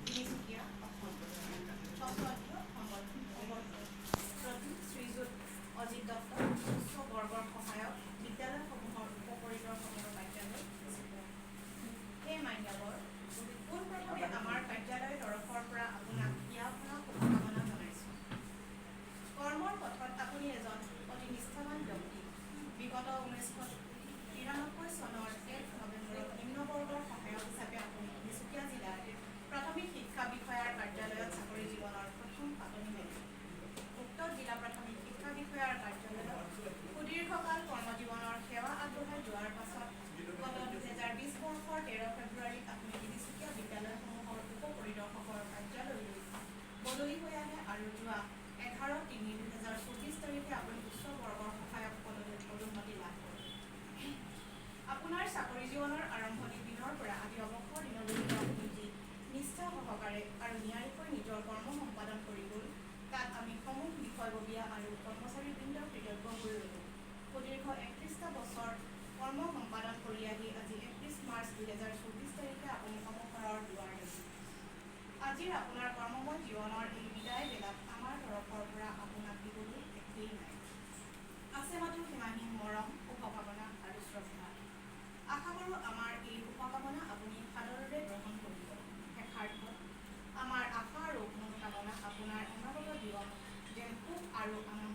তিনিচুকীয়া প্ৰতি শ্ৰীযুত অজিত দত্ত উচ্চ বৰ্গৰ সহায়ক বিদ্যালয়সমূহৰ উপপৰিদৰ্শকৰ কাৰ্যালয়। সেই মান্যবৰ পোনপ্ৰথমে আমাৰ কাৰ্যালয়ৰ তৰফৰ পৰা আপোনাক বিয়া ভৰা শুভকামনা জনাইছোঁ। কৰ্মৰ পথত আপুনি এজন অতি নিষ্ঠাৱান ব্যক্তি। বিগত 1993 চনৰ 1 নৱেম্বৰত নিম্নবৰ্গৰ সহায়ক হিচাপে আপুনি তিনিচুকীয়া জিলাৰ প্ৰাথমিক শিক্ষা বিষয়াৰ কাৰ্যালয়ত চাকৰি জীৱনৰ প্ৰথম পাতনি মেলে। উক্ত জিলা প্ৰাথমিক শিক্ষা বিষয়াৰ কাৰ্যালয়ত সুদীৰ্ঘকাল কৰ্মজীৱনৰ সেৱা আগবঢ়াই যোৱাৰ পাছত গত 2020 বৰ্ষৰ 13 ফেব্ৰুৱাৰীত আপুনি তিনিচুকীয়া বিদ্যালয়সমূহৰ উপপৰিদৰ্শকৰ কাৰ্যালয়লৈ বদলি হৈ আহে আৰু যোৱা 11/3/2024 তাৰিখে আপুনি উচ্চ বৰ্গৰ সহায়ক পদোন্নতি লাভ কৰে। আপোনাৰ চাকৰি জীৱনৰ আৰম্ভণিৰ দিনৰ পৰা আজি অৱসৰ দিনলৈকে আপুনি যি নিষ্ঠা সহকাৰে আৰু নিয়াৰিকৈ নিজৰ কৰ্ম সম্পাদন কৰি গ'ল, তাত আমি সমূহ বিষয়ববীয়া আৰু কৰ্মচাৰীবৃন্দক কৃতজ্ঞ হৈ ৰ'লোঁ। সুদীৰ্ঘ 31টা বছৰ কৰ্ম সম্পাদন কৰি আহি আজি 31 মাৰ্চ 2024 তাৰিখে আপুনি অৱসৰৰ দুৱাৰ দিছে। আজিৰ আপোনাৰ কৰ্মময় জীৱনৰ এই বিদায় বেলাত আমাৰ তৰফৰ পৰা আপোনাক দিবলৈ একোৱেই নাই। আছে মাথো সীমাহীন মৰম, শুভকামনা আৰু শ্ৰদ্ধা। আশা কৰোঁ আমাৰ এই শুভকামনা আপুনি সাদৰেৰে গ্ৰহণ কৰিব। শেষাৰ্থত আমাৰ আশা আৰু মনোকামনা আপোনাৰ অনাগত জীৱন যেন সুখ আৰু আনন্দ